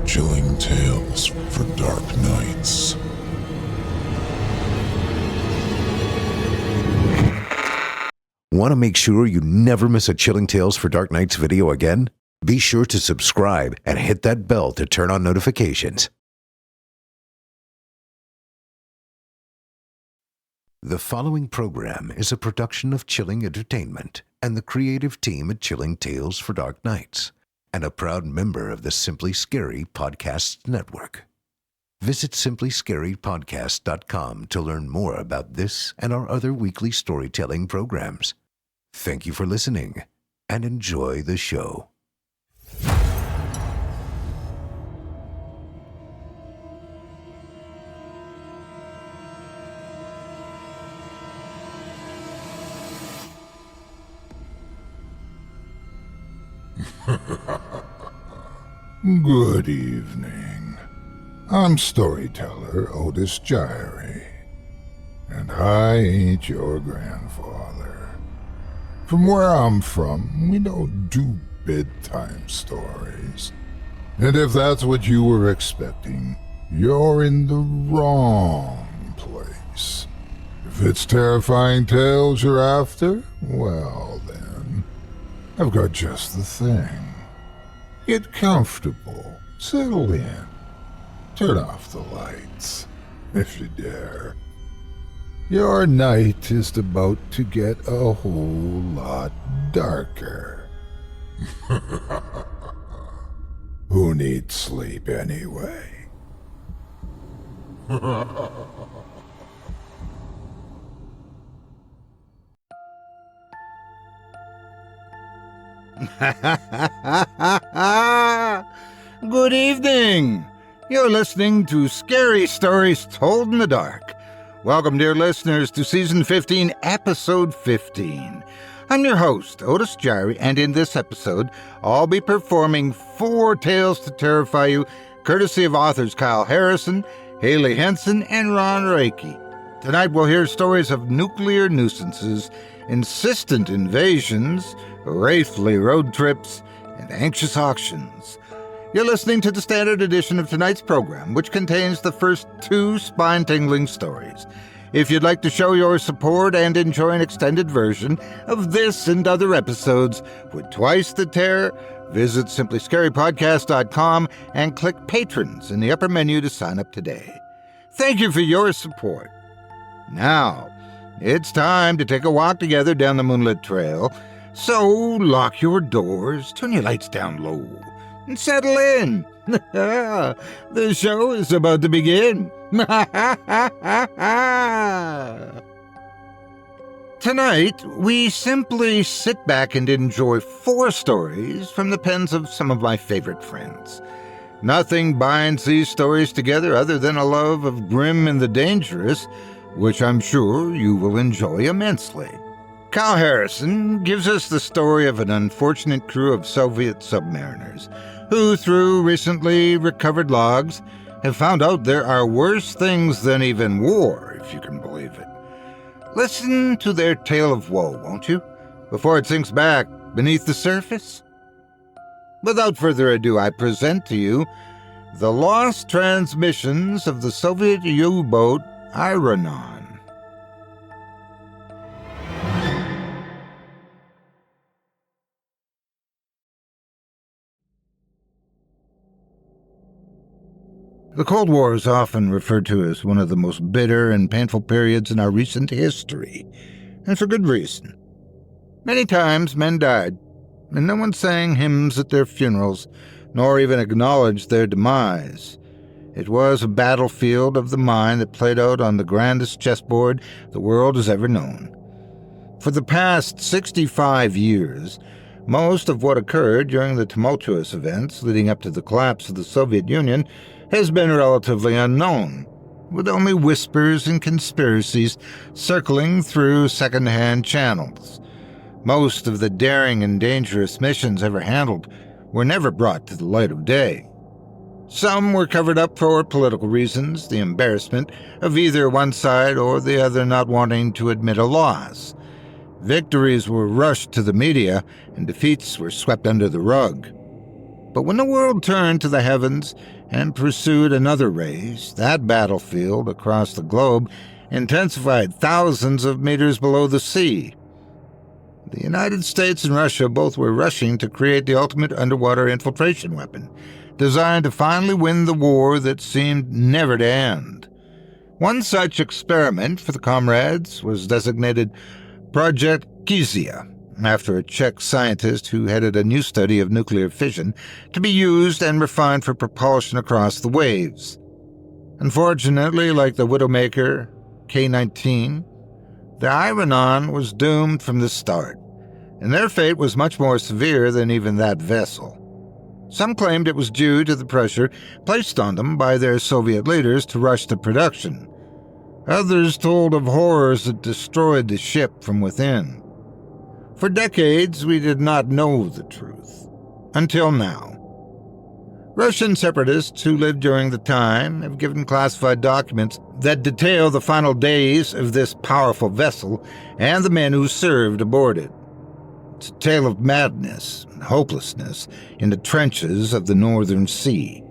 Chilling tales for dark nights. Want to make sure you never miss a Chilling Tales for Dark Nights video again? Be sure to subscribe and hit that bell to turn on notifications. The following program is a production of Chilling Entertainment and the creative team at Chilling Tales for Dark Nights, and a proud member of the Simply Scary Podcasts Network. Visit simplyscarypodcast.com to learn more about this and our other weekly storytelling programs. Thank you for listening, and enjoy the show. Good evening. I'm storyteller Otis Jiry, and I ain't your grandfather. From where I'm from, we don't do bedtime stories. And if that's what you were expecting, you're in the wrong place. If it's terrifying tales you're after, well then, I've got just the thing. Get comfortable, settle in, turn off the lights, if you dare. Your night is about to get a whole lot darker. Who needs sleep anyway? Good evening. You're listening to Scary Stories Told in the Dark. Welcome, dear listeners, to Season 15, Episode 15. I'm your host, Otis Jiry, and in this episode, I'll be performing 4 tales to terrify you, courtesy of authors Kyle Harrison, Hailey Henson, and Ron Reiki. Tonight we'll hear stories of nuclear nuisances, insistent invasions, wraithly road trips, and anxious auctions. You're listening to the standard edition of tonight's program, which contains the first 2 spine-tingling stories. If you'd like to show your support and enjoy an extended version of this and other episodes with twice the terror, visit simplyscarypodcast.com and click Patrons in the upper menu to sign up today. Thank you for your support. Now, it's time to take a walk together down the moonlit trail. So lock your doors, turn your lights down low, and settle in. The show is about to begin. Tonight, we simply sit back and enjoy 4 stories from the pens of some of my favorite friends. Nothing binds these stories together other than a love of grim and the dangerous, which I'm sure you will enjoy immensely. Kyle Harrison gives us the story of an unfortunate crew of Soviet submariners who, through recently recovered logs, have found out there are worse things than even war, if you can believe it. Listen to their tale of woe, won't you, before it sinks back beneath the surface? Without further ado, I present to you the lost transmissions of the Soviet U-boat Iranon. The Cold War is often referred to as one of the most bitter and painful periods in our recent history, and for good reason. Many times men died, and no one sang hymns at their funerals, nor even acknowledged their demise. It was a battlefield of the mind that played out on the grandest chessboard the world has ever known. For the past 65 years, most of what occurred during the tumultuous events leading up to the collapse of the Soviet Union has been relatively unknown, with only whispers and conspiracies circling through second-hand channels. Most of the daring and dangerous missions ever handled were never brought to the light of day. Some were covered up for political reasons, the embarrassment of either one side or the other not wanting to admit a loss. Victories were rushed to the media, and defeats were swept under the rug. But when the world turned to the heavens and pursued another race, that battlefield across the globe intensified thousands of meters below the sea. The United States and Russia both were rushing to create the ultimate underwater infiltration weapon, designed to finally win the war that seemed never to end. One such experiment for the comrades was designated Project Kizia, after a Czech scientist who headed a new study of nuclear fission to be used and refined for propulsion across the waves. Unfortunately, like the Widowmaker K-19, the Iranon was doomed from the start, and their fate was much more severe than even that vessel. Some claimed it was due to the pressure placed on them by their Soviet leaders to rush to production. Others told of horrors that destroyed the ship from within. For decades, we did not know the truth. Until now. Russian separatists who lived during the time have given classified documents that detail the final days of this powerful vessel and the men who served aboard it. It's a tale of madness and hopelessness in the trenches of the Northern Sea.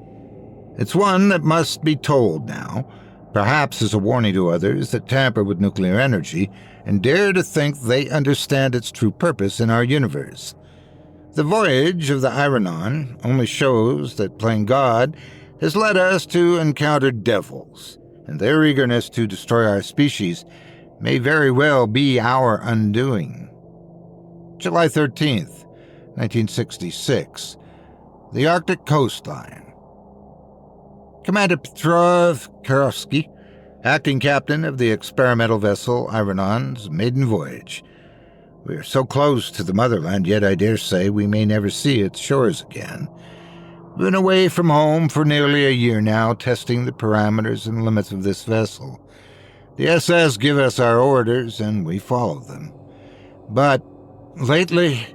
It's one that must be told now, perhaps as a warning to others that tamper with nuclear energy and dare to think they understand its true purpose in our universe. The voyage of the Iranon only shows that playing God has led us to encounter devils, and their eagerness to destroy our species may very well be our undoing. July 13th, 1966. The Arctic coastline. Commander Petrov Karovsky, acting captain of the experimental vessel Iranon's maiden voyage. We are so close to the motherland, yet I dare say we may never see its shores again. We've been away from home for nearly a year now, testing the parameters and limits of this vessel. The SS give us our orders, and we follow them. But lately,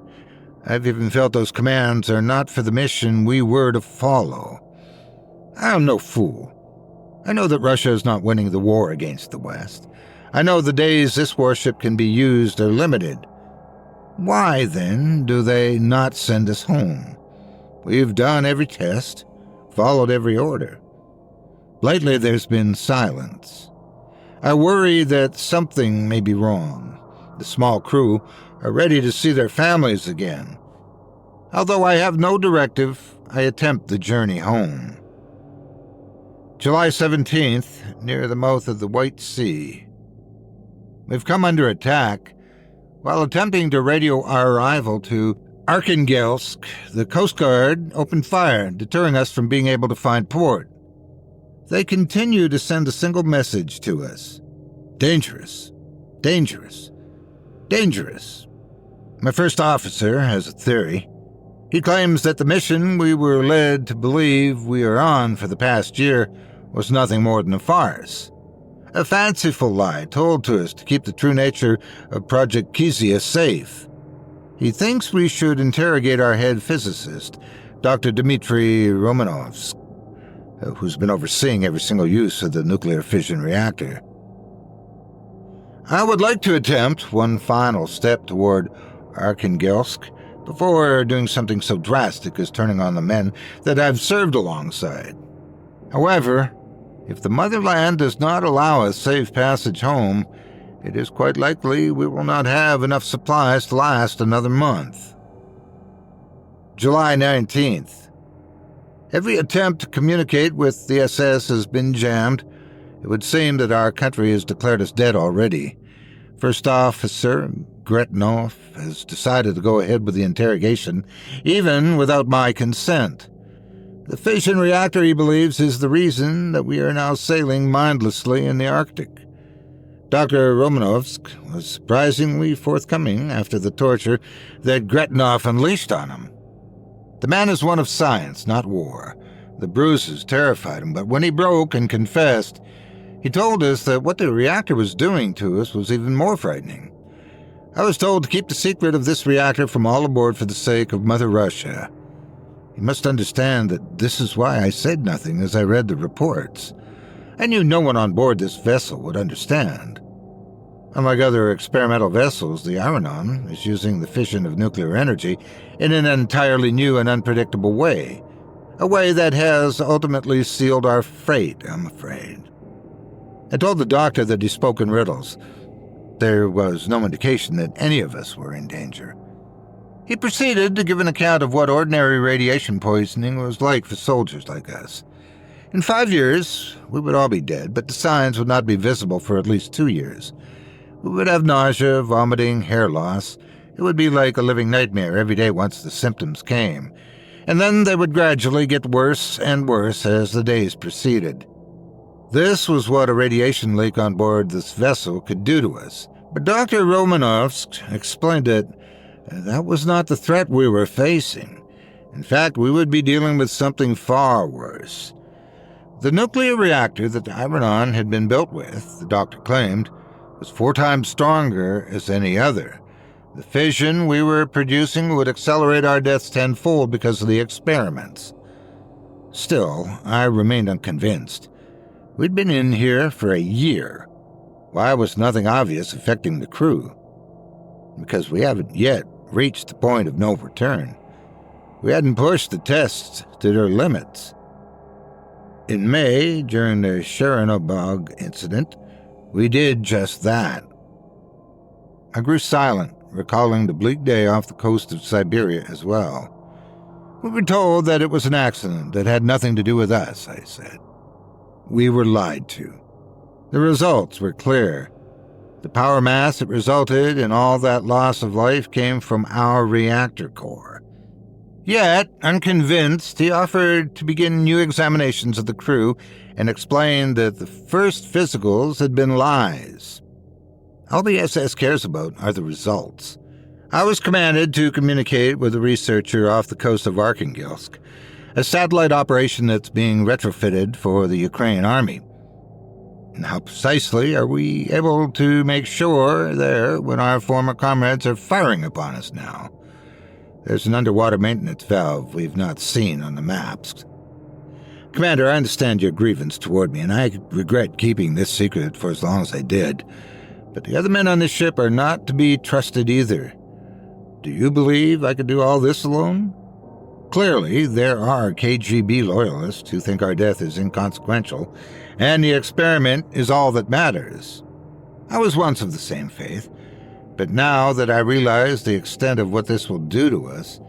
I've even felt those commands are not for the mission we were to follow. I'm no fool. I know that Russia is not winning the war against the West. I know the days this warship can be used are limited. Why, then, do they not send us home? We've done every test, followed every order. Lately, there's been silence. I worry that something may be wrong. The small crew are ready to see their families again. Although I have no directive, I attempt the journey home. July 17th, near the mouth of the White Sea. We've come under attack. While attempting to radio our arrival to Arkhangelsk, the Coast Guard opened fire, deterring us from being able to find port. They continue to send a single message to us. Dangerous. Dangerous. Dangerous. My first officer has a theory. He claims that the mission we were led to believe we are on for the past year was nothing more than a farce. A fanciful lie told to us to keep the true nature of Project Kizia safe. He thinks we should interrogate our head physicist, Dr. Dmitry Romanovsk, who's been overseeing every single use of the nuclear fission reactor. I would like to attempt one final step toward Arkhangelsk before doing something so drastic as turning on the men that I've served alongside. However, if the motherland does not allow us safe passage home, it is quite likely we will not have enough supplies to last another month. July 19th. Every attempt to communicate with the SS has been jammed. It would seem that our country has declared us dead already. First Officer Gretnov has decided to go ahead with the interrogation, even without my consent. The fission reactor, he believes, is the reason that we are now sailing mindlessly in the Arctic. Dr. Romanovsk was surprisingly forthcoming after the torture that Gretnov unleashed on him. The man is one of science, not war. The bruises terrified him, but when he broke and confessed, he told us that what the reactor was doing to us was even more frightening. I was told to keep the secret of this reactor from all aboard for the sake of Mother Russia. You must understand that this is why I said nothing as I read the reports. I knew no one on board this vessel would understand. Unlike other experimental vessels, the Iranon is using the fission of nuclear energy in an entirely new and unpredictable way. A way that has ultimately sealed our fate, I'm afraid. I told the doctor that he spoke in riddles. There was no indication that any of us were in danger. He proceeded to give an account of what ordinary radiation poisoning was like for soldiers like us. In 5 years, we would all be dead, but the signs would not be visible for at least 2 years. We would have nausea, vomiting, hair loss. It would be like a living nightmare every day once the symptoms came. And then they would gradually get worse and worse as the days proceeded. This was what a radiation leak on board this vessel could do to us. But Dr. Romanovsk explained that was not the threat we were facing. In fact, we would be dealing with something far worse. The nuclear reactor that the Iranon had been built with, the doctor claimed, was 4 times stronger as any other. The fission we were producing would accelerate our deaths tenfold because of the experiments. Still, I remained unconvinced. We'd been in here for a year. Why was nothing obvious affecting the crew? Because we haven't yet reached the point of no return. We hadn't pushed the tests to their limits. In May, during the Chernobyl incident, we did just that. I grew silent, recalling the bleak day off the coast of Siberia as well. We were told that it was an accident that had nothing to do with us, I said. We were lied to. The results were clear. The power mass that resulted in all that loss of life came from our reactor core. Yet, unconvinced, he offered to begin new examinations of the crew and explained that the first physicals had been lies. All the SS cares about are the results. I was commanded to communicate with a researcher off the coast of Arkhangelsk, a satellite operation that's being retrofitted for the Ukraine army. And how precisely are we able to make sure there when our former comrades are firing upon us now? There's an underwater maintenance valve we've not seen on the maps. Commander, I understand your grievance toward me, and I regret keeping this secret for as long as I did. But the other men on this ship are not to be trusted either. Do you believe I could do all this alone? Clearly, there are KGB loyalists who think our death is inconsequential, and the experiment is all that matters. I was once of the same faith, but now that I realize the extent of what this will do to us,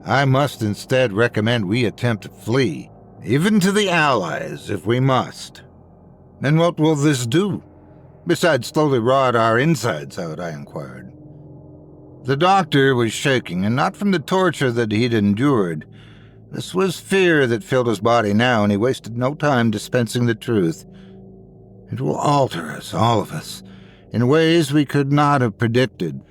I must instead recommend we attempt to flee, even to the Allies if we must. And what will this do? Besides slowly rot our insides out, I inquired. The doctor was shaking, and not from the torture that he'd endured. This was fear that filled his body now, and he wasted no time dispensing the truth. It will alter us, all of us, in ways we could not have predicted.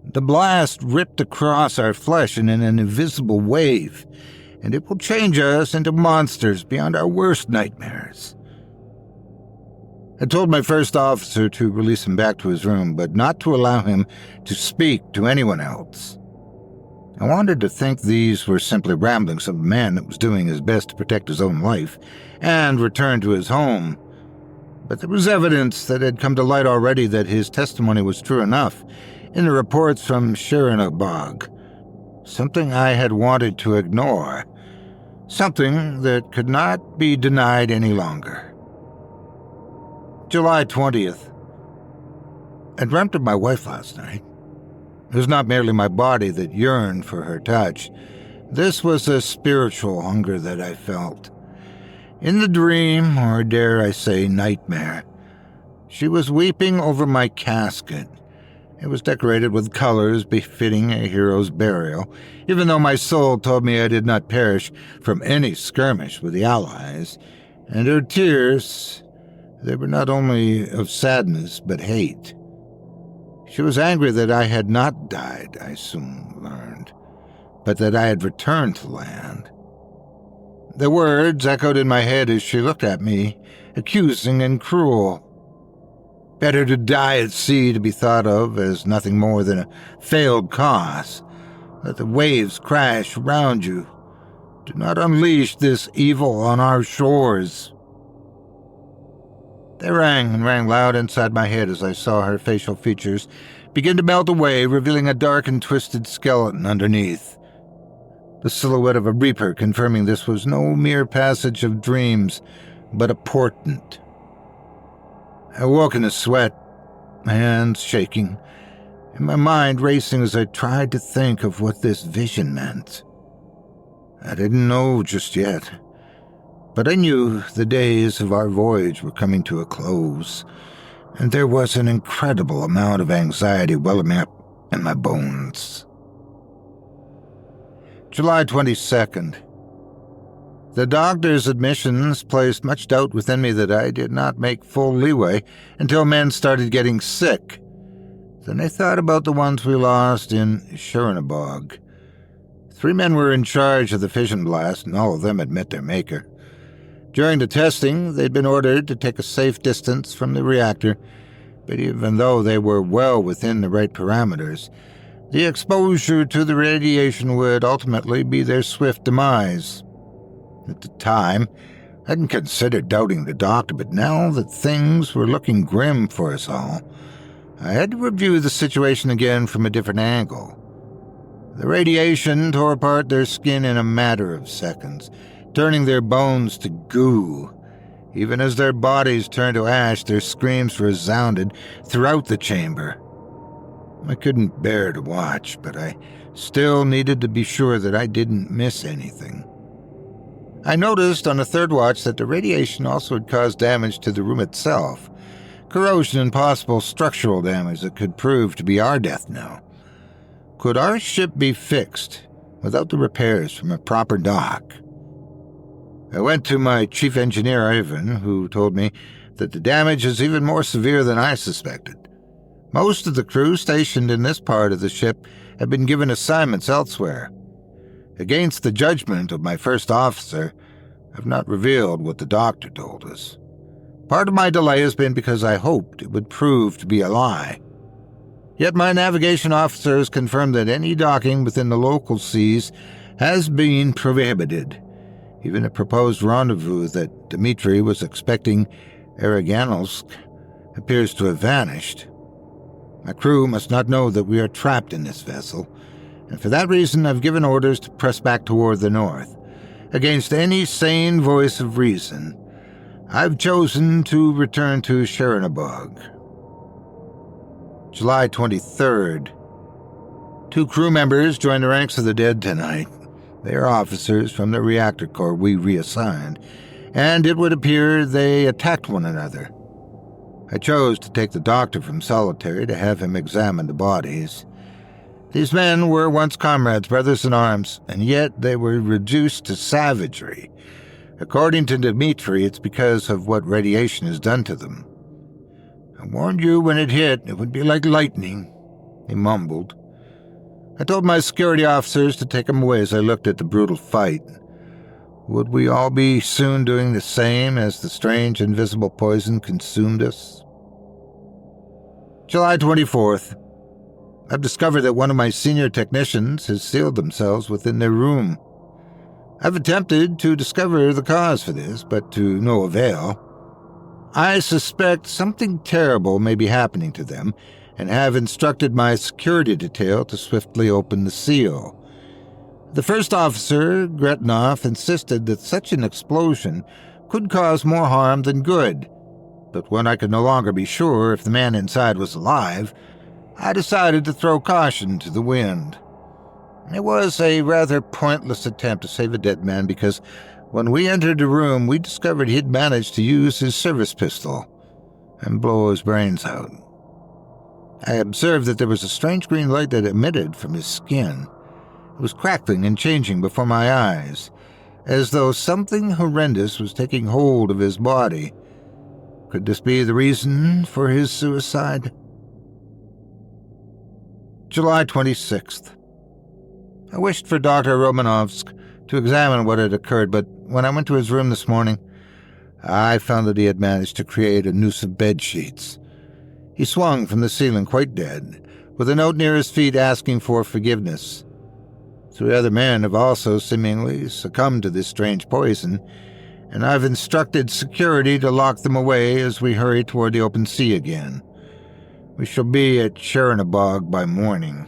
The blast ripped across our flesh in an invisible wave, and it will change us into monsters beyond our worst nightmares. I told my first officer to release him back to his room, but not to allow him to speak to anyone else. I wanted to think these were simply ramblings of a man that was doing his best to protect his own life and return to his home. But there was evidence that had come to light already that his testimony was true enough in the reports from Chernobyl. Something I had wanted to ignore. Something that could not be denied any longer. July 20th. I dreamt of my wife last night. It was not merely my body that yearned for her touch. This was a spiritual hunger that I felt. In the dream, or dare I say nightmare, she was weeping over my casket. It was decorated with colors befitting a hero's burial, even though my soul told me I did not perish from any skirmish with the Allies. And her tears, they were not only of sadness, but hate. She was angry that I had not died, I soon learned, but that I had returned to land. The words echoed in my head as she looked at me, accusing and cruel. Better to die at sea to be thought of as nothing more than a failed cause. Let the waves crash around you. Do not unleash this evil on our shores. They rang and rang loud inside my head as I saw her facial features begin to melt away, revealing a dark and twisted skeleton underneath. The silhouette of a reaper confirming this was no mere passage of dreams, but a portent. I woke in a sweat, my hands shaking, and my mind racing as I tried to think of what this vision meant. I didn't know just yet, but I knew the days of our voyage were coming to a close, and there was an incredible amount of anxiety welling up in my bones. July 22nd. The doctor's admissions placed much doubt within me that I did not make full leeway until men started getting sick. Then I thought about the ones we lost in Iranon. 3 men were in charge of the fission blast, and all of them had met their maker. During the testing, they'd been ordered to take a safe distance from the reactor, but even though they were well within the right parameters, the exposure to the radiation would ultimately be their swift demise. At the time, I hadn't considered doubting the doctor, but now that things were looking grim for us all, I had to review the situation again from a different angle. The radiation tore apart their skin in a matter of seconds, turning their bones to goo. Even as their bodies turned to ash, their screams resounded throughout the chamber. I couldn't bear to watch, but I still needed to be sure that I didn't miss anything. I noticed on a third watch that the radiation also had caused damage to the room itself, corrosion and possible structural damage that could prove to be our death knell. Could our ship be fixed without the repairs from a proper dock? I went to my chief engineer, Ivan, who told me that the damage is even more severe than I suspected. Most of the crew stationed in this part of the ship had been given assignments elsewhere. Against the judgment of my first officer, I've not revealed what the doctor told us. Part of my delay has been because I hoped it would prove to be a lie. Yet my navigation officers confirmed that any docking within the local seas has been prohibited. Even a proposed rendezvous that Dmitri was expecting Iranon appears to have vanished. My crew must not know that we are trapped in this vessel, and for that reason I've given orders to press back toward the north. Against any sane voice of reason, I've chosen to return to Iranon. July 23rd. 2 crew members joined the ranks of the dead tonight. They are officers from the reactor corps we reassigned, and it would appear they attacked one another. I chose to take the doctor from solitary to have him examine the bodies. These men were once comrades, brothers in arms, and yet they were reduced to savagery. According to Dmitri, it's because of what radiation has done to them. I warned you when it hit, it would be like lightning, he mumbled. I told my security officers to take him away as I looked at the brutal fight. Would we all be soon doing the same as the strange invisible poison consumed us? July 24th. I've discovered that one of my senior technicians has sealed themselves within their room. I've attempted to discover the cause for this, but to no avail. I suspect something terrible may be happening to them, and have instructed my security detail to swiftly open the seal. The first officer, Gretnoff, insisted that such an explosion could cause more harm than good, but when I could no longer be sure if the man inside was alive, I decided to throw caution to the wind. It was a rather pointless attempt to save a dead man because when we entered the room, we discovered he'd managed to use his service pistol and blow his brains out. I observed that there was a strange green light that emitted from his skin. It was crackling and changing before my eyes, as though something horrendous was taking hold of his body. Could this be the reason for his suicide? July 26th. I wished for Dr. Romanovsk to examine what had occurred, but when I went to his room this morning, I found that he had managed to create a noose of bed sheets. He swung from the ceiling quite dead, with a note near his feet asking for forgiveness. 3 other men have also seemingly succumbed to this strange poison, and I've instructed security to lock them away as we hurry toward the open sea again. We shall be at Iranon by morning.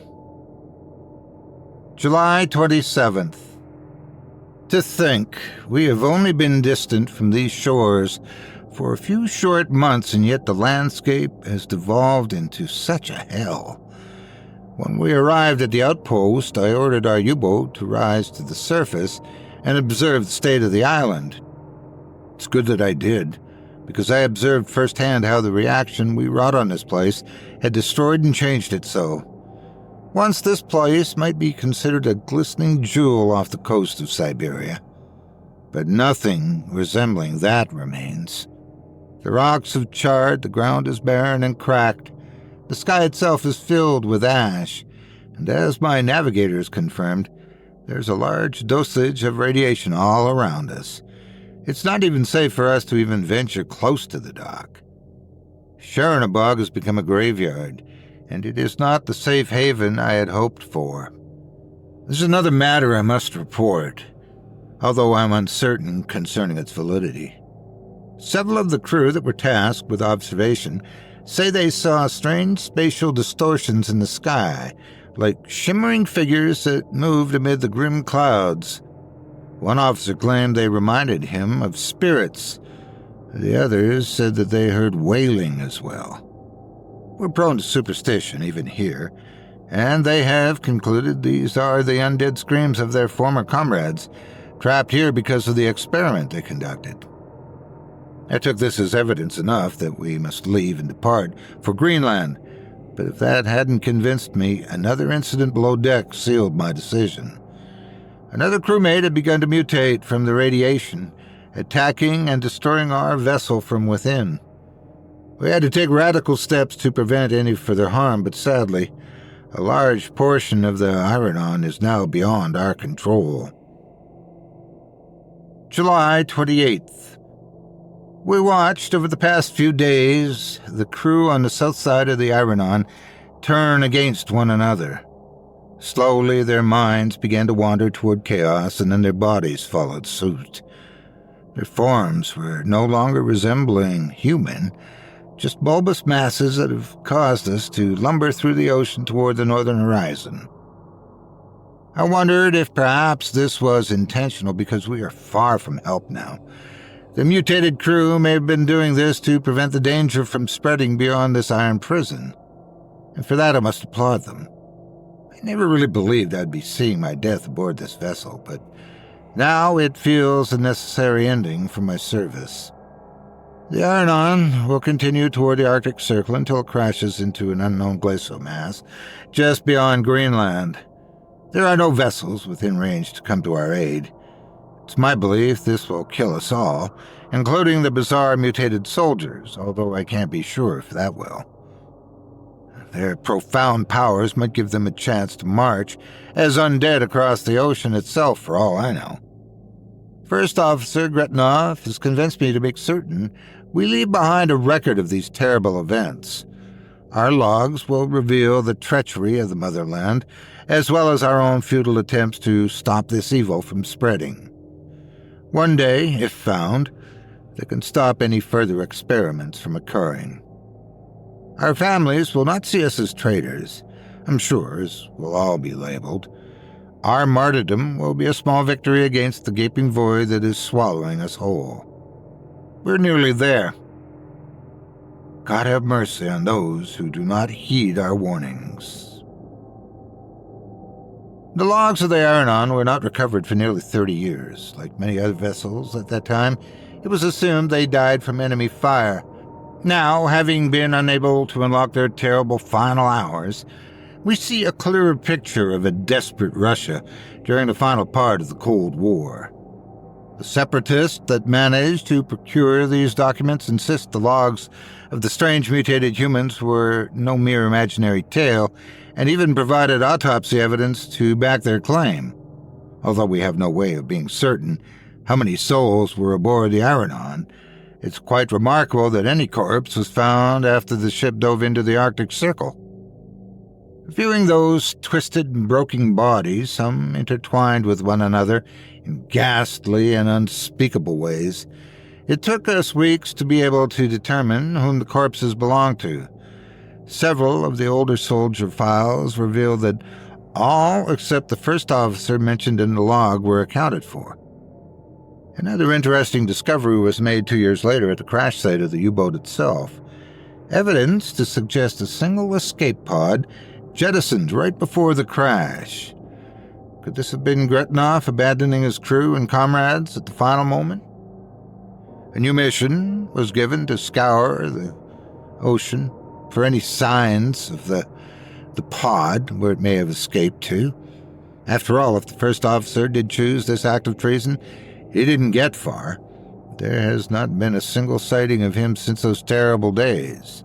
July 27th. To think, we have only been distant from these shores for a few short months, and yet the landscape has devolved into such a hell. When we arrived at the outpost, I ordered our U-boat to rise to the surface and observe the state of the island. It's good that I did, because I observed firsthand how the reaction we wrought on this place had destroyed and changed it so. Once this place might be considered a glistening jewel off the coast of Siberia, but nothing resembling that remains. The rocks have charred, the ground is barren and cracked, the sky itself is filled with ash, and as my navigators confirmed, there's a large dosage of radiation all around us. It's not even safe for us to even venture close to the dock. Iranon has become a graveyard, and it is not the safe haven I had hoped for. There's another matter I must report, although I'm uncertain concerning its validity. Several of the crew that were tasked with observation say they saw strange spatial distortions in the sky, like shimmering figures that moved amid the grim clouds. One officer claimed they reminded him of spirits. The others said that they heard wailing as well. We're prone to superstition, even here, and they have concluded these are the undead screams of their former comrades, trapped here because of the experiment they conducted. I took this as evidence enough that we must leave and depart for Greenland, but if that hadn't convinced me, another incident below deck sealed my decision. Another crewmate had begun to mutate from the radiation, attacking and destroying our vessel from within. We had to take radical steps to prevent any further harm, but sadly, a large portion of the Iranon is now beyond our control. July 28th. We watched over the past few days the crew on the south side of the Iranon turn against one another. Slowly their minds began to wander toward chaos, and then their bodies followed suit. Their forms were no longer resembling human, just bulbous masses that have caused us to lumber through the ocean toward the northern horizon. I wondered if perhaps this was intentional because we are far from help now. The mutated crew may have been doing this to prevent the danger from spreading beyond this iron prison, and for that I must applaud them. I never really believed I'd be seeing my death aboard this vessel, but now it feels a necessary ending for my service. The Iranon will continue toward the Arctic Circle until it crashes into an unknown glacial mass just beyond Greenland. There are no vessels within range to come to our aid. It's my belief this will kill us all, including the bizarre mutated soldiers, although I can't be sure if that will. Their profound powers might give them a chance to march as undead across the ocean itself, for all I know. First Officer Gretnov has convinced me to make certain we leave behind a record of these terrible events. Our logs will reveal the treachery of the motherland, as well as our own futile attempts to stop this evil from spreading. One day, if found, they can stop any further experiments from occurring. Our families will not see us as traitors, I'm sure, as we'll all be labeled. Our martyrdom will be a small victory against the gaping void that is swallowing us whole. We're nearly there. God have mercy on those who do not heed our warnings. The logs of the Iranon were not recovered for nearly 30 years. Like many other vessels at that time, it was assumed they died from enemy fire. Now, having been unable to unlock their terrible final hours, we see a clearer picture of a desperate Russia during the final part of the Cold War. The separatists that managed to procure these documents insist the logs of the strange mutated humans were no mere imaginary tale, and even provided autopsy evidence to back their claim. Although we have no way of being certain how many souls were aboard the Iranon, it's quite remarkable that any corpse was found after the ship dove into the Arctic Circle. Viewing those twisted and broken bodies, some intertwined with one another in ghastly and unspeakable ways, it took us weeks to be able to determine whom the corpses belonged to. Several of the older soldier files revealed that all except the first officer mentioned in the log were accounted for. Another interesting discovery was made 2 years later at the crash site of the U-boat itself. Evidence to suggest a single escape pod jettisoned right before the crash. Could this have been Gretnoff abandoning his crew and comrades at the final moment? A new mission was given to scour the ocean for any signs of the pod where it may have escaped to. After all, if the first officer did choose this act of treason, he didn't get far. There has not been a single sighting of him since those terrible days.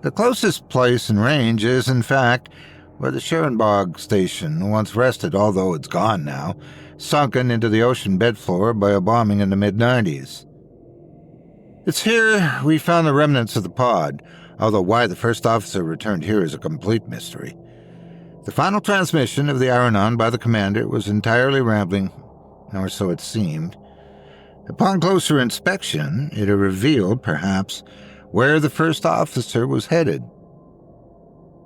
The closest place in range is, in fact, where the Scherenbog station once rested, although it's gone now, sunken into the ocean bedfloor by a bombing in the mid-90s. It's here we found the remnants of the pod, although why the first officer returned here is a complete mystery. The final transmission of the Iranon by the commander was entirely rambling, or so it seemed. Upon closer inspection, it revealed, perhaps, where the first officer was headed.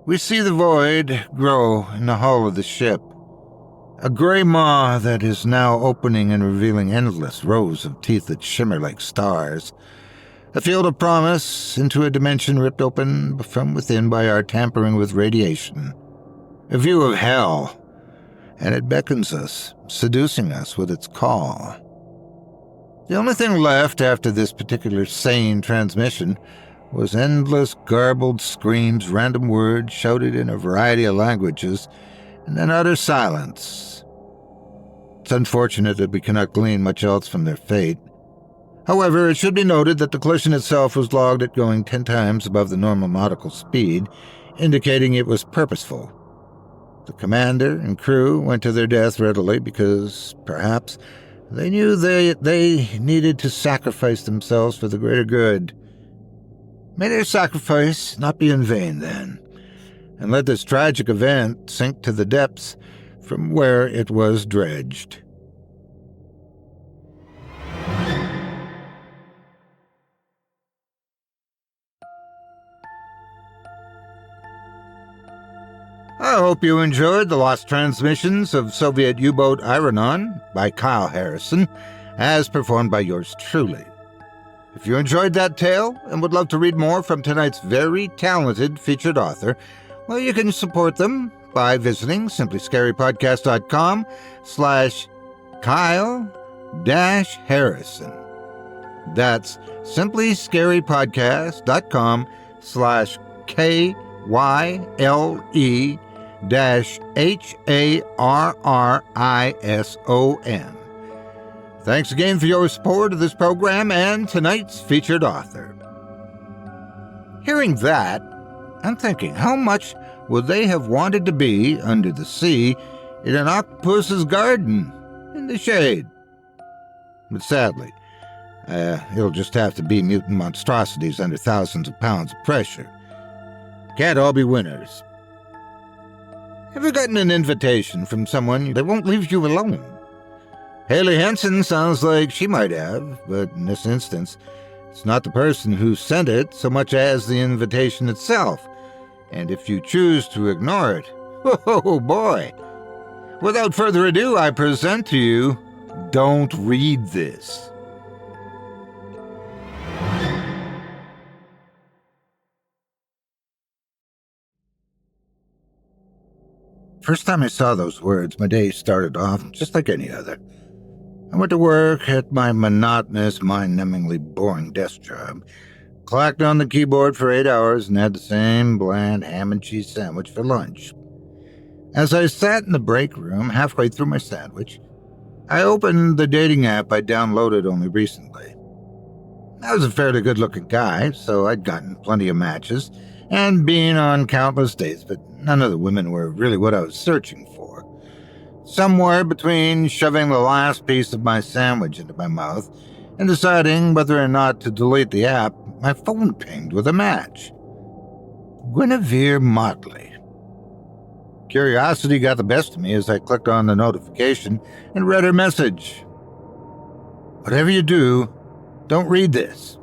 We see the void grow in the hull of the ship, a gray maw that is now opening and revealing endless rows of teeth that shimmer like stars. A field of promise into a dimension ripped open from within by our tampering with radiation. A view of hell, and it beckons us, seducing us with its call. The only thing left after this particular sane transmission was endless garbled screams, random words shouted in a variety of languages, and then utter silence. It's unfortunate that we cannot glean much else from their fate. However, it should be noted that the collision itself was logged at going 10 times above the normal nautical speed, indicating it was purposeful. The commander and crew went to their death readily because, perhaps, they knew they needed to sacrifice themselves for the greater good. May their sacrifice not be in vain, then, and let this tragic event sink to the depths from where it was dredged. I hope you enjoyed the lost transmissions of Soviet U-boat Iranon by Kyle Harrison, as performed by yours truly. If you enjoyed that tale and would love to read more from tonight's very talented featured author, well, you can support them by visiting simplyscarypodcast.com/Kyle-Harrison. That's simplyscarypodcast.com/KYLE-HARRISON. Thanks again for your support of this program and tonight's featured author. Hearing that, I'm thinking, how much would they have wanted to be under the sea in an octopus's garden, in the shade? But sadly, it'll just have to be mutant monstrosities under thousands of pounds of pressure. Can't all be winners. Have you gotten an invitation from someone that won't leave you alone? Hailey Henson sounds like she might have, but in this instance, it's not the person who sent it so much as the invitation itself. And if you choose to ignore it, oh boy. Without further ado, I present to you, Don't Read This. First time I saw those words, my day started off just like any other. I went to work at my monotonous, mind-numbingly boring desk job, clacked on the keyboard for 8 hours, and had the same bland ham and cheese sandwich for lunch. As I sat in the break room halfway through my sandwich, I opened the dating app I downloaded only recently. I was a fairly good-looking guy, so I'd gotten plenty of matches, and been on countless dates, but none of the women were really what I was searching for. Somewhere between shoving the last piece of my sandwich into my mouth and deciding whether or not to delete the app, my phone pinged with a match. Guinevere Motley. Curiosity got the best of me as I clicked on the notification and read her message. "Whatever you do, don't read this."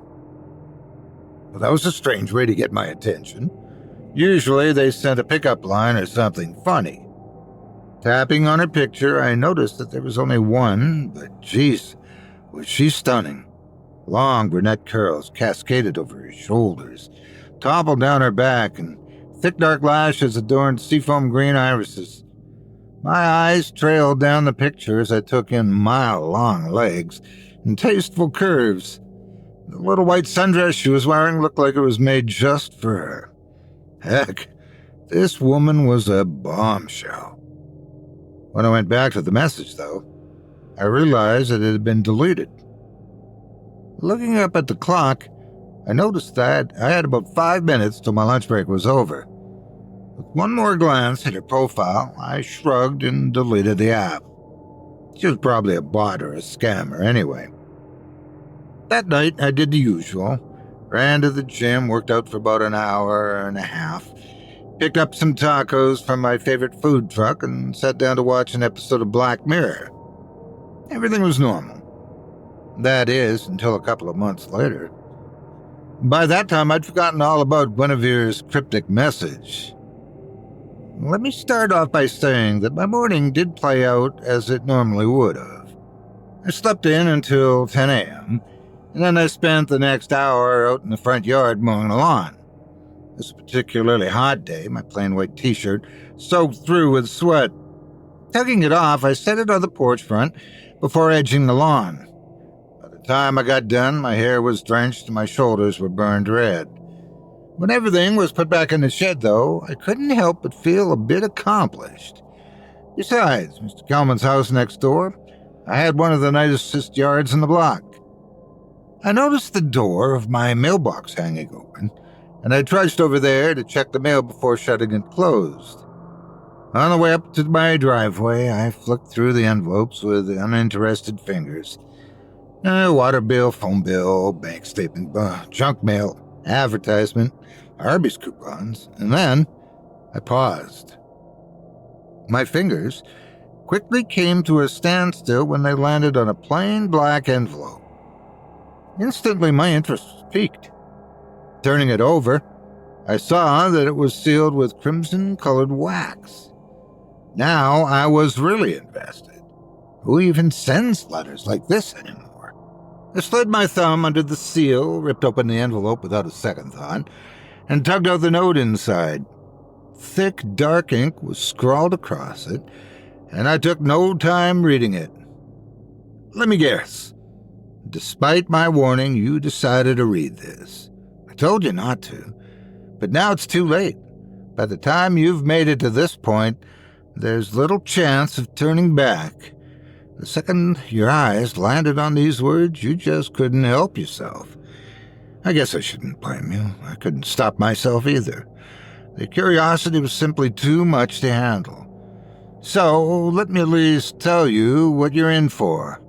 Well, that was a strange way to get my attention. Usually they sent a pickup line or something funny. Tapping on her picture, I noticed that there was only one, but geez, was she stunning. Long brunette curls cascaded over her shoulders, toppled down her back, and thick dark lashes adorned seafoam green irises. My eyes trailed down the picture as I took in mile-long legs and tasteful curves. The little white sundress she was wearing looked like it was made just for her. Heck, this woman was a bombshell. When I went back to the message, though, I realized that it had been deleted. Looking up at the clock, I noticed that I had about 5 minutes till my lunch break was over. With one more glance at her profile, I shrugged and deleted the app. She was probably a bot or a scammer anyway. That night, I did the usual. Ran to the gym, worked out for about an hour and a half, picked up some tacos from my favorite food truck, and sat down to watch an episode of Black Mirror. Everything was normal. That is, until a couple of months later. By that time, I'd forgotten all about Guinevere's cryptic message. Let me start off by saying that my morning did play out as it normally would have. I slept in until 10 a.m., and then I spent the next hour out in the front yard mowing the lawn. It was a particularly hot day, my plain white t-shirt soaked through with sweat. Tugging it off, I set it on the porch front before edging the lawn. By the time I got done, my hair was drenched and my shoulders were burned red. When everything was put back in the shed, though, I couldn't help but feel a bit accomplished. Besides, Mr. Kelman's house next door, I had one of the nicest yards in the block. I noticed the door of my mailbox hanging open, and I trudged over there to check the mail before shutting it closed. On the way up to my driveway, I flicked through the envelopes with uninterested fingers. Water bill, phone bill, bank statement, junk mail, advertisement, Arby's coupons, and then I paused. My fingers quickly came to a standstill when they landed on a plain black envelope. Instantly, my interest was piqued. Turning it over, I saw that it was sealed with crimson-colored wax. Now I was really invested. Who even sends letters like this anymore? I slid my thumb under the seal, ripped open the envelope without a second thought, and tugged out the note inside. Thick, dark ink was scrawled across it, and I took no time reading it. Let me guess. Despite my warning, you decided to read this. I told you not to, but now it's too late. By the time you've made it to this point, there's little chance of turning back. The second your eyes landed on these words, you just couldn't help yourself. I guess I shouldn't blame you. I couldn't stop myself either. The curiosity was simply too much to handle. So, let me at least tell you what you're in for.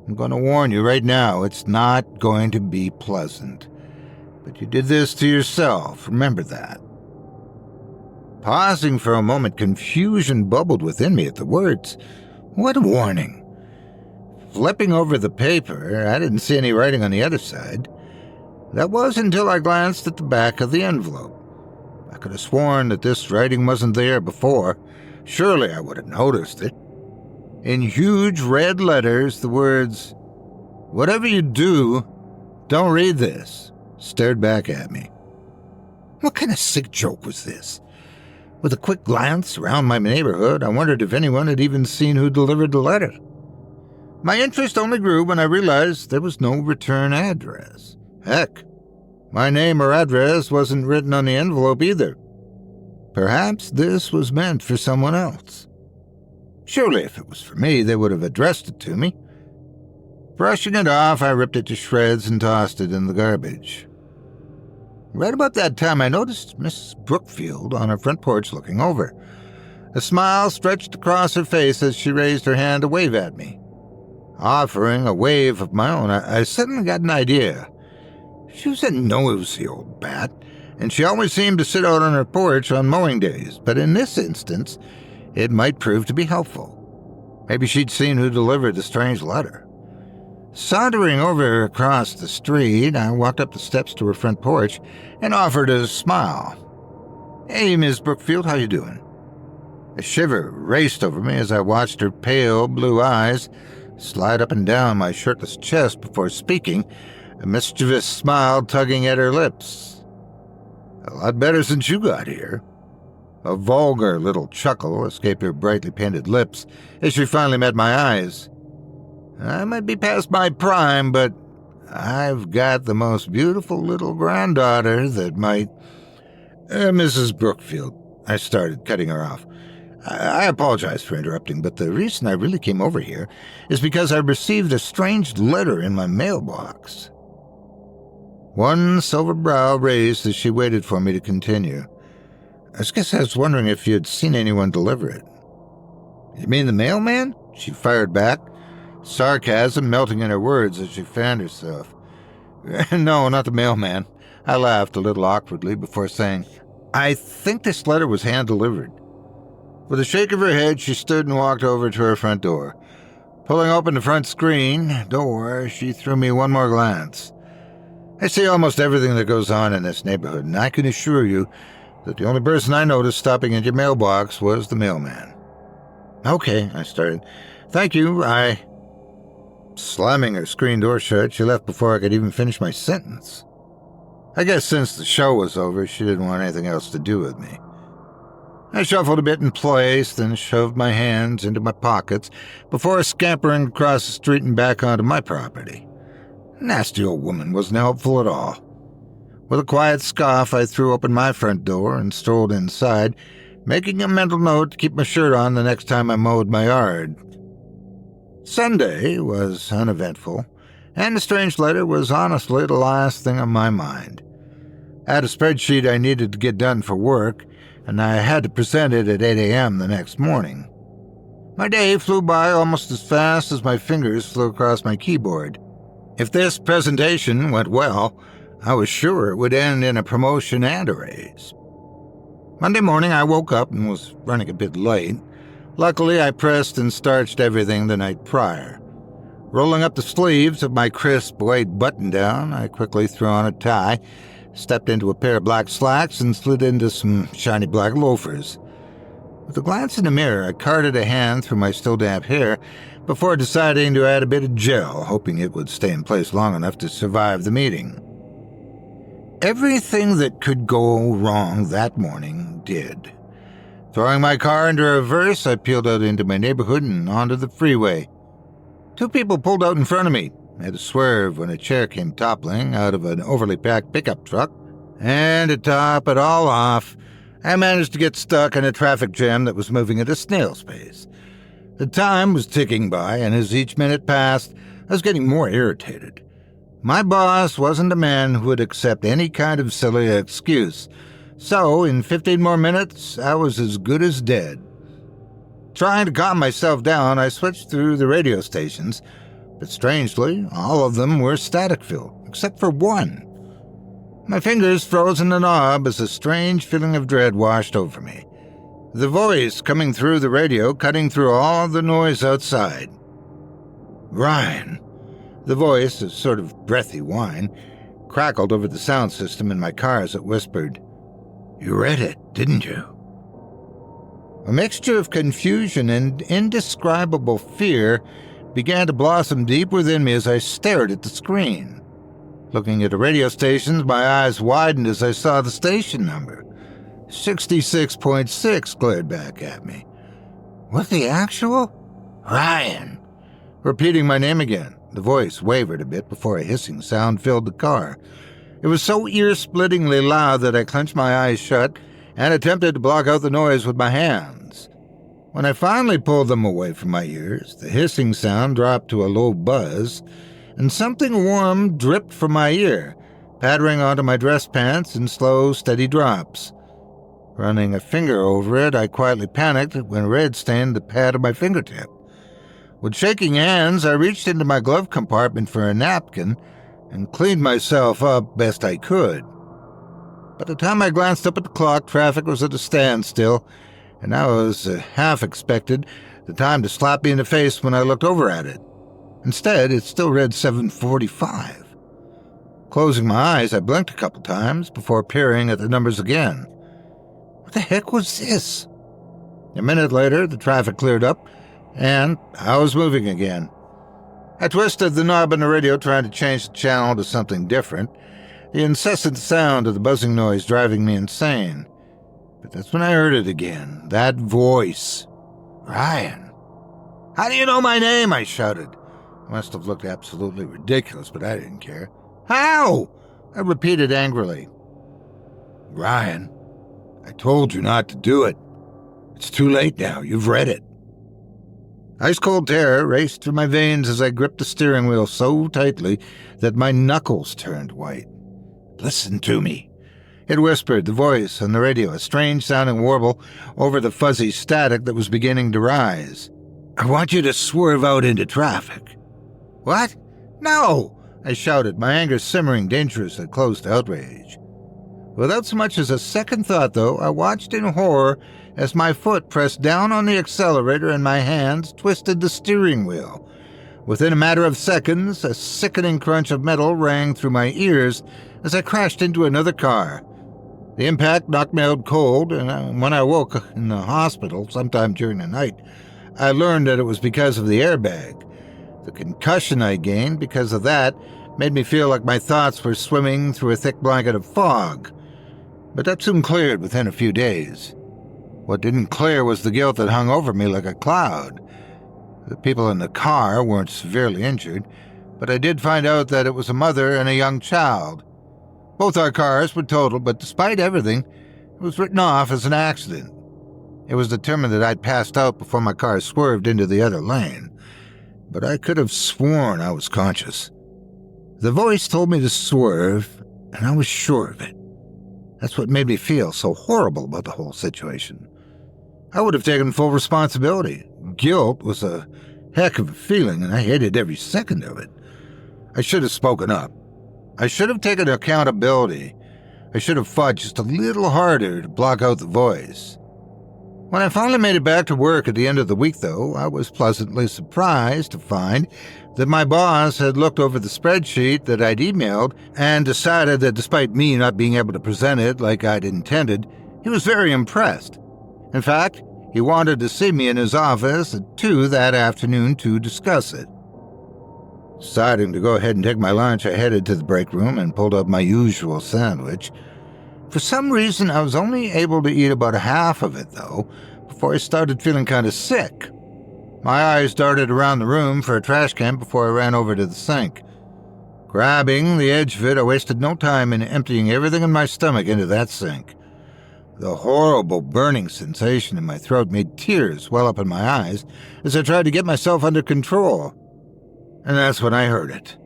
I'm going to warn you right now, it's not going to be pleasant. But you did this to yourself, remember that. Pausing for a moment, confusion bubbled within me at the words. What a warning. Flipping over the paper, I didn't see any writing on the other side. That was until I glanced at the back of the envelope. I could have sworn that this writing wasn't there before. Surely I would have noticed it. In huge red letters, the words, "Whatever you do, don't read this," stared back at me. What kind of sick joke was this? With a quick glance around my neighborhood, I wondered if anyone had even seen who delivered the letter. My interest only grew when I realized there was no return address. Heck, my name or address wasn't written on the envelope either. Perhaps this was meant for someone else. Surely if it was for me, they would have addressed it to me. Brushing it off, I ripped it to shreds and tossed it in the garbage. Right about that time, I noticed Mrs. Brookfield on her front porch looking over. A smile stretched across her face as she raised her hand to wave at me. Offering a wave of my own, I suddenly got an idea. She was a nosy old bat, and she always seemed to sit out on her porch on mowing days, but in this instance, it might prove to be helpful. Maybe she'd seen who delivered the strange letter. Sauntering over across the street, I walked up the steps to her front porch and offered a smile. "Hey, Miss Brookfield, how you doing?" A shiver raced over me as I watched her pale blue eyes slide up and down my shirtless chest before speaking, a mischievous smile tugging at her lips. "A lot better since you got here." A vulgar little chuckle escaped her brightly painted lips as she finally met my eyes. "I might be past my prime, but I've got the most beautiful little granddaughter that might—" Mrs. Brookfield," I started, cutting her off. I apologize for interrupting, but the reason I really came over here is because I received a strange letter in my mailbox." One silver brow raised as she waited for me to continue. "I guess I was wondering if you'd seen anyone deliver it." "You mean the mailman?" she fired back, sarcasm melting in her words as she fanned herself. "No, not the mailman." I laughed a little awkwardly before saying, "I think this letter was hand-delivered." With a shake of her head, she stood and walked over to her front door. Pulling open the front screen door, she threw me one more glance. "I see almost everything that goes on in this neighborhood, and I can assure you that the only person I noticed stopping at your mailbox was the mailman." "Okay," I started. "Thank you, Slamming her screen door shut, she left before I could even finish my sentence. I guess since the show was over, she didn't want anything else to do with me. I shuffled a bit in place, then shoved my hands into my pockets before scampering across the street and back onto my property. Nasty old woman wasn't helpful at all. With a quiet scoff, I threw open my front door and strolled inside, making a mental note to keep my shirt on the next time I mowed my yard. Sunday was uneventful, and the strange letter was honestly the last thing on my mind. I had a spreadsheet I needed to get done for work, and I had to present it at 8 a.m. the next morning. My day flew by almost as fast as my fingers flew across my keyboard. If this presentation went well, I was sure it would end in a promotion and a raise. Monday morning, I woke up and was running a bit late. Luckily, I pressed and starched everything the night prior. Rolling up the sleeves of my crisp white button-down, I quickly threw on a tie, stepped into a pair of black slacks, and slid into some shiny black loafers. With a glance in the mirror, I carted a hand through my still damp hair before deciding to add a bit of gel, hoping it would stay in place long enough to survive the meeting. Everything that could go wrong that morning did. Throwing my car into reverse, I peeled out into my neighborhood and onto the freeway. Two people pulled out in front of me. I had to swerve when a chair came toppling out of an overly packed pickup truck. And to top it all off, I managed to get stuck in a traffic jam that was moving at a snail's pace. The time was ticking by, and as each minute passed, I was getting more irritated. My boss wasn't a man who would accept any kind of silly excuse, so in 15 more minutes, I was as good as dead. Trying to calm myself down, I switched through the radio stations, but strangely, all of them were static-filled, except for one. My fingers froze in the knob as a strange feeling of dread washed over me. The voice coming through the radio, cutting through all the noise outside. "Ryan." The voice, a sort of breathy whine, crackled over the sound system in my car as it whispered, "You read it, didn't you?" A mixture of confusion and indescribable fear began to blossom deep within me as I stared at the screen. Looking at the radio stations, my eyes widened as I saw the station number. 66.6 glared back at me. What the actual? Ryan. Repeating my name again, the voice wavered a bit before a hissing sound filled the car. It was so ear-splittingly loud that I clenched my eyes shut and attempted to block out the noise with my hands. When I finally pulled them away from my ears, the hissing sound dropped to a low buzz, and something warm dripped from my ear, pattering onto my dress pants in slow, steady drops. Running a finger over it, I quietly panicked when red stained the pad of my fingertip. With shaking hands, I reached into my glove compartment for a napkin and cleaned myself up best I could. By the time I glanced up at the clock, traffic was at a standstill, and I was half expected the time to slap me in the face when I looked over at it. Instead, it still read 7:45. Closing my eyes, I blinked a couple times before peering at the numbers again. What the heck was this? A minute later, the traffic cleared up, and I was moving again. I twisted the knob on the radio trying to change the channel to something different, the incessant sound of the buzzing noise driving me insane. But that's when I heard it again, that voice. Ryan. How do you know my name? I shouted. I must have looked absolutely ridiculous, but I didn't care. How? I repeated angrily. Ryan, I told you not to do it. It's too late now. You've read it. Ice-cold terror raced through my veins as I gripped the steering wheel so tightly that my knuckles turned white. Listen to me, it whispered, the voice on the radio, a strange-sounding warble over the fuzzy static that was beginning to rise. I want you to swerve out into traffic. What? No! I shouted, my anger simmering dangerously close to outrage. Without so much as a second thought, though, I watched in horror as my foot pressed down on the accelerator and my hands twisted the steering wheel. Within a matter of seconds, a sickening crunch of metal rang through my ears as I crashed into another car. The impact knocked me out cold, and when I woke in the hospital sometime during the night, I learned that it was because of the airbag. The concussion I gained because of that made me feel like my thoughts were swimming through a thick blanket of fog. But that soon cleared within a few days. What didn't clear was the guilt that hung over me like a cloud. The people in the car weren't severely injured, but I did find out that it was a mother and a young child. Both our cars were totaled, but despite everything, it was written off as an accident. It was determined that I'd passed out before my car swerved into the other lane, but I could have sworn I was conscious. The voice told me to swerve, and I was sure of it. That's what made me feel so horrible about the whole situation. I would have taken full responsibility. Guilt was a heck of a feeling, and I hated every second of it. I should have spoken up. I should have taken accountability. I should have fought just a little harder to block out the voice. When I finally made it back to work at the end of the week, though, I was pleasantly surprised to find that my boss had looked over the spreadsheet that I'd emailed and decided that despite me not being able to present it like I'd intended, he was very impressed. In fact, he wanted to see me in his office at 2 that afternoon to discuss it. Deciding to go ahead and take my lunch, I headed to the break room and pulled out my usual sandwich. For some reason, I was only able to eat about half of it, though, before I started feeling kind of sick. My eyes darted around the room for a trash can before I ran over to the sink. Grabbing the edge of it, I wasted no time in emptying everything in my stomach into that sink. The horrible burning sensation in my throat made tears well up in my eyes as I tried to get myself under control. And that's when I heard it.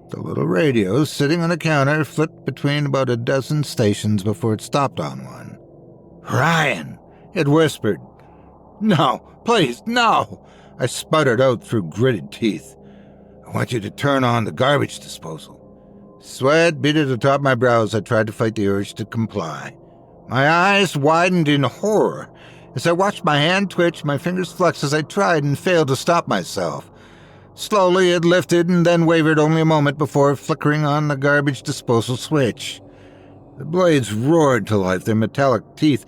The little radio sitting on the counter flipped between about a dozen stations before it stopped on one. Ryan, it whispered. No, please, no, I sputtered out through gritted teeth. I want you to turn on the garbage disposal. Sweat beaded atop my brow as I tried to fight the urge to comply. My eyes widened in horror as I watched my hand twitch, my fingers flex as I tried and failed to stop myself. Slowly it lifted and then wavered only a moment before flickering on the garbage disposal switch. The blades roared to life, their metallic teeth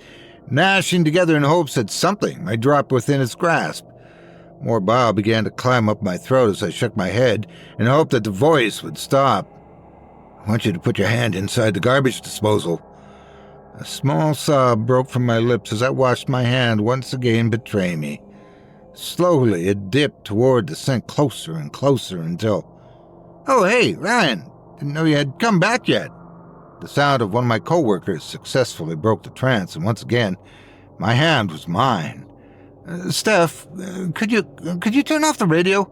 gnashing together in hopes that something might drop within its grasp. More bile began to climb up my throat as I shook my head in hope that the voice would stop. I want you to put your hand inside the garbage disposal. A small sob broke from my lips as I watched my hand once again betray me. Slowly, it dipped toward the sink closer and closer until... Oh, hey, Ryan, didn't know you had come back yet. The sound of one of my co-workers successfully broke the trance, and once again, my hand was mine. Steph, could you turn off the radio?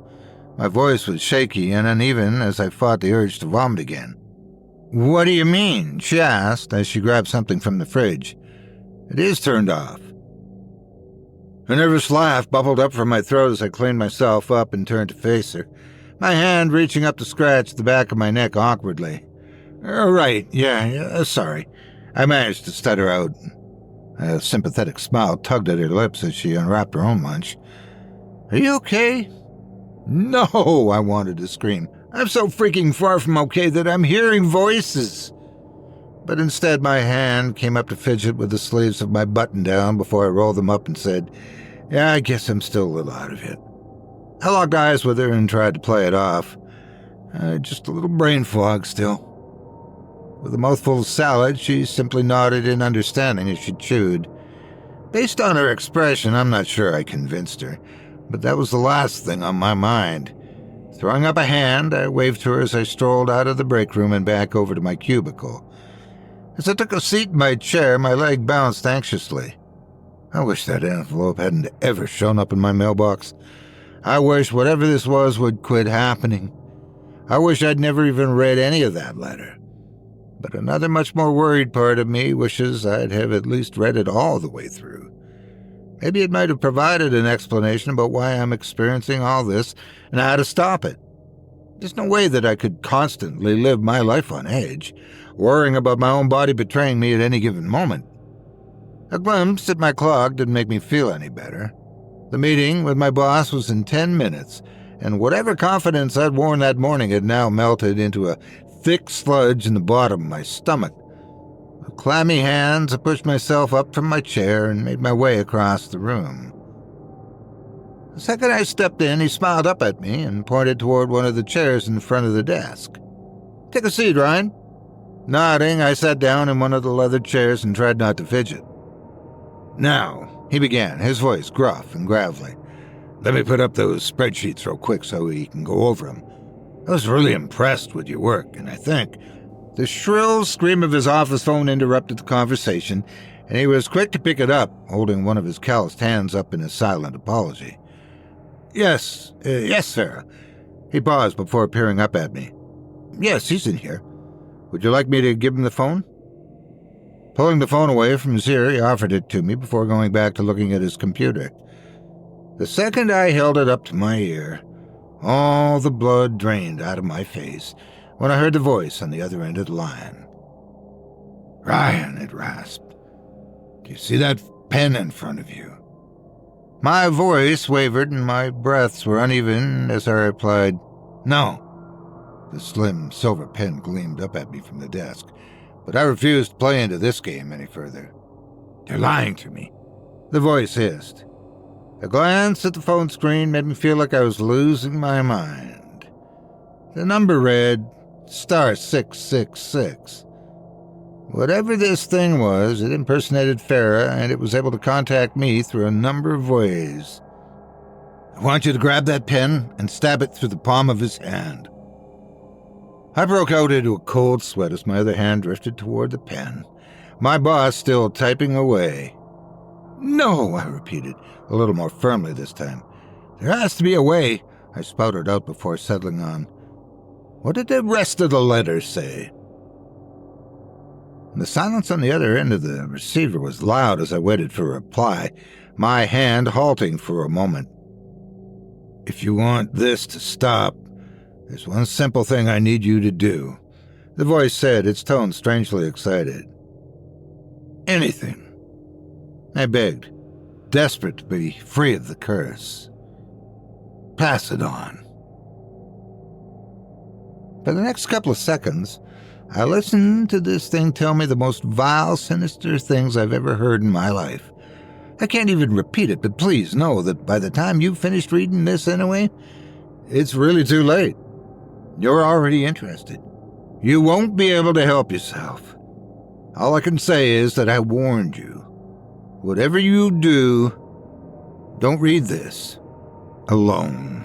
My voice was shaky and uneven as I fought the urge to vomit again. What do you mean? She asked as she grabbed something from the fridge. It is turned off. A nervous laugh bubbled up from my throat as I cleaned myself up and turned to face her, my hand reaching up to scratch the back of my neck awkwardly. Right, yeah, sorry. I managed to stutter out. A sympathetic smile tugged at her lips as she unwrapped her own lunch. "Are you okay?" "No," I wanted to scream. "I'm so freaking far from okay that I'm hearing voices." But instead my hand came up to fidget with the sleeves of my button-down before I rolled them up and said, "Yeah, I guess I'm still a little out of it." I locked eyes with her and tried to play it off. Just a little brain fog still. With a mouthful of salad, she simply nodded in understanding as she chewed. Based on her expression, I'm not sure I convinced her, but that was the last thing on my mind. Throwing up a hand, I waved to her as I strolled out of the break room and back over to my cubicle. As I took a seat in my chair, my leg bounced anxiously. I wish that envelope hadn't ever shown up in my mailbox. I wish whatever this was would quit happening. I wish I'd never even read any of that letter. But another much more worried part of me wishes I'd have at least read it all the way through. Maybe it might have provided an explanation about why I'm experiencing all this and how to stop it. There's no way that I could constantly live my life on edge, worrying about my own body betraying me at any given moment. A glimpse at my clock didn't make me feel any better. The meeting with my boss was in 10 minutes, and whatever confidence I'd worn that morning had now melted into a thick sludge in the bottom of my stomach. With clammy hands, I pushed myself up from my chair and made my way across the room. The second I stepped in, he smiled up at me and pointed toward one of the chairs in front of the desk. "Take a seat, Ryan." Nodding, I sat down in one of the leather chairs and tried not to fidget. "Now," he began, his voice gruff and gravelly, "let me put up those spreadsheets real quick so we can go over them. I was really impressed with your work, and I think—" The shrill scream of his office phone interrupted the conversation, and he was quick to pick it up, holding one of his calloused hands up in a silent apology. Yes, sir." He paused before peering up at me. "Yes, he's in here. Would you like me to give him the phone?" Pulling the phone away from Jiry, he offered it to me before going back to looking at his computer. The second I held it up to my ear, all the blood drained out of my face when I heard the voice on the other end of the line. "Ryan," it rasped, "do you see that pen in front of you?" My voice wavered and my breaths were uneven as I replied, "No." The slim silver pen gleamed up at me from the desk, but I refused to play into this game any further. "You're lying to me," the voice hissed. A glance at the phone screen made me feel like I was losing my mind. The number read *666. Whatever this thing was, it impersonated Farah, and it was able to contact me through a number of ways. "I want you to grab that pen and stab it through the palm of his hand." I broke out into a cold sweat as my other hand drifted toward the pen, my boss still typing away. "No," I repeated, a little more firmly this time. "There has to be a way," I spouted out before settling on. "What did the rest of the letter say?" The silence on the other end of the receiver was loud as I waited for a reply, my hand halting for a moment. "If you want this to stop, there's one simple thing I need you to do," the voice said, its tone strangely excited. "Anything," I begged, desperate to be free of the curse. "Pass it on." For the next couple of seconds, I listened to this thing tell me the most vile, sinister things I've ever heard in my life. I can't even repeat it, but please know that by the time you've finished reading this anyway, it's really too late. You're already interested. You won't be able to help yourself. All I can say is that I warned you. Whatever you do, don't read this alone.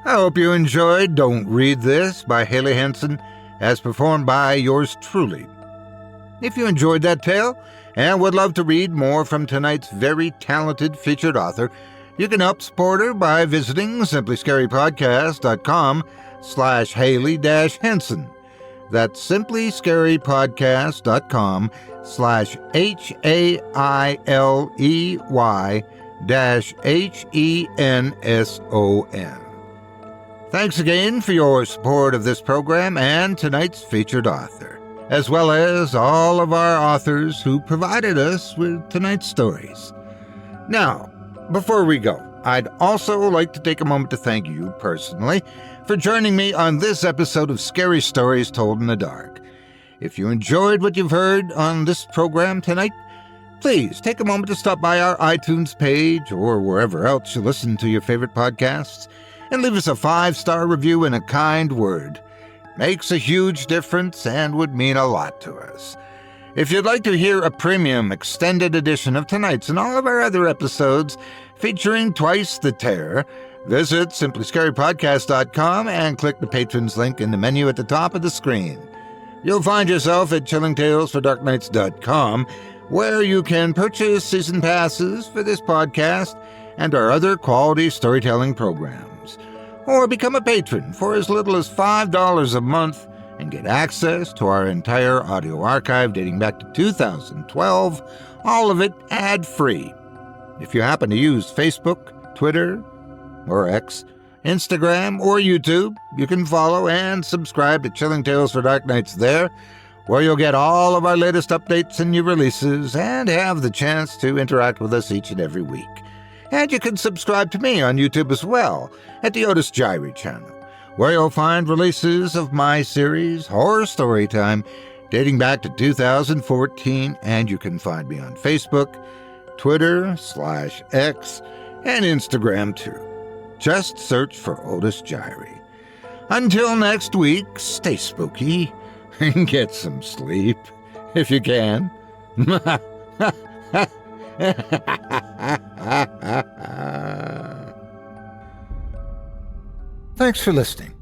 I hope you enjoyed Don't Read This by Hailey Henson, as performed by yours truly. If you enjoyed that tale and would love to read more from tonight's very talented featured author, you can help support her by visiting simplyscarypodcast.com/Hailey-Henson. That's simplyscarypodcast.com/HAILEY-HENSON. Thanks again for your support of this program and tonight's featured author, as well as all of our authors who provided us with tonight's stories. Now, before we go, I'd also like to take a moment to thank you personally for joining me on this episode of Scary Stories Told in the Dark. If you enjoyed what you've heard on this program tonight, please take a moment to stop by our iTunes page or wherever else you listen to your favorite podcasts and leave us a 5-star review and a kind word. Makes a huge difference and would mean a lot to us. If you'd like to hear a premium extended edition of tonight's and all of our other episodes featuring twice the terror, visit simplyscarypodcast.com and click the Patrons link in the menu at the top of the screen. You'll find yourself at chillingtalesfordarknights.com, where you can purchase season passes for this podcast and our other quality storytelling programs, or become a patron for as little as $5 a month and get access to our entire audio archive dating back to 2012, all of it ad-free. If you happen to use Facebook, Twitter, or X, Instagram, or YouTube, you can follow and subscribe to Chilling Tales for Dark Nights there, where you'll get all of our latest updates and new releases and have the chance to interact with us each and every week. And you can subscribe to me on YouTube as well, at the Otis Jiry channel, where you'll find releases of my series, Horror Storytime, dating back to 2014, and you can find me on Facebook, Twitter/X, and Instagram too. Just search for Otis Jiry. Until next week, stay spooky and get some sleep, if you can. Thanks for listening.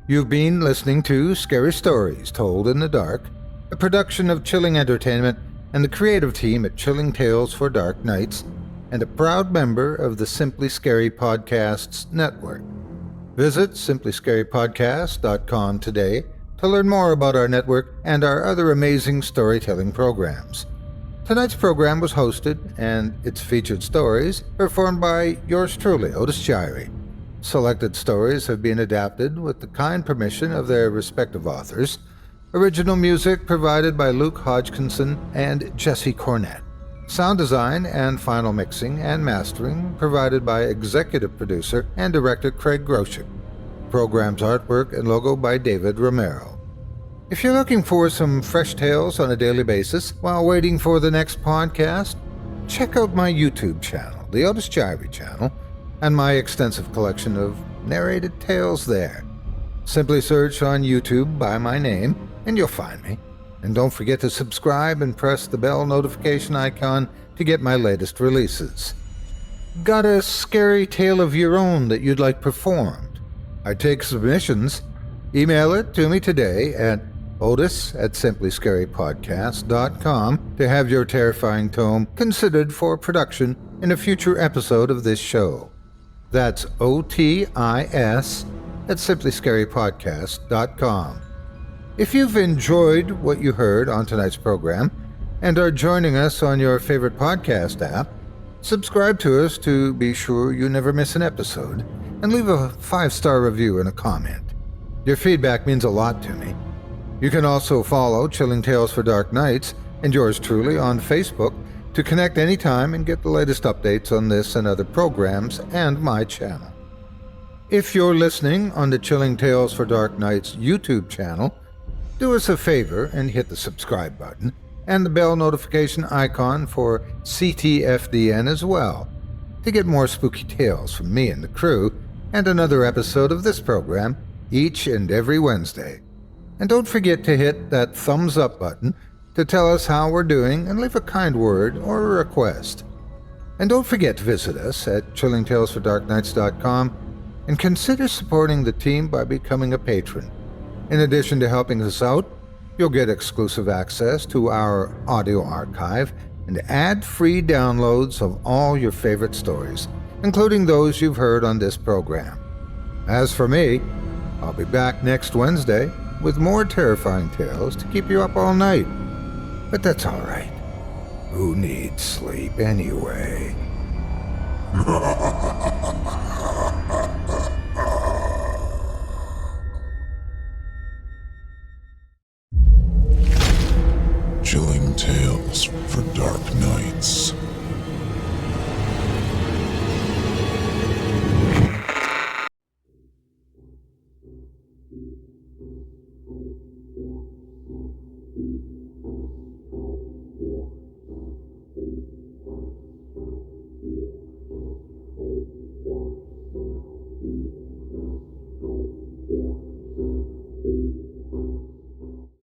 You've been listening to Scary Stories Told in the Dark, a production of Chilling Entertainment and the creative team at Chilling Tales for Dark Nights, and a proud member of the Simply Scary Podcasts network. Visit simplyscarypodcast.com today to learn more about our network and our other amazing storytelling programs. Tonight's program was hosted, and its featured stories performed by yours truly, Otis Jiry. Selected stories have been adapted with the kind permission of their respective authors. Original music provided by Luke Hodgkinson and Jesse Cornett. Sound design and final mixing and mastering provided by executive producer and director Craig Groshek. Program's artwork and logo by David Romero. If you're looking for some fresh tales on a daily basis while waiting for the next podcast, check out my YouTube channel, the Otis Jiry channel, and my extensive collection of narrated tales there. Simply search on YouTube by my name, and you'll find me. And don't forget to subscribe and press the bell notification icon to get my latest releases. Got a scary tale of your own that you'd like performed? I take submissions. Email it to me today at otis@simplyscarypodcast.com to have your terrifying tome considered for production in a future episode of this show. That's OTIS@simplyscarypodcast.com. If you've enjoyed what you heard on tonight's program and are joining us on your favorite podcast app, subscribe to us to be sure you never miss an episode, and leave a 5-star review and a comment. Your feedback means a lot to me. You can also follow Chilling Tales for Dark Nights and yours truly on Facebook to connect anytime and get the latest updates on this and other programs and my channel. If you're listening on the Chilling Tales for Dark Nights YouTube channel, do us a favor and hit the subscribe button and the bell notification icon for ctfdn as well to get more spooky tales from me and the crew and another episode of this program each and every Wednesday. And don't forget to hit that thumbs up button to tell us how we're doing and leave a kind word or a request. And don't forget to visit us at chillingtalesfordarknights.com and consider supporting the team by becoming a patron. In addition to helping us out, you'll get exclusive access to our audio archive and ad-free downloads of all your favorite stories, including those you've heard on this program. As for me, I'll be back next Wednesday with more terrifying tales to keep you up all night. But that's all right. Who needs sleep anyway? Chilling tales for dark nights.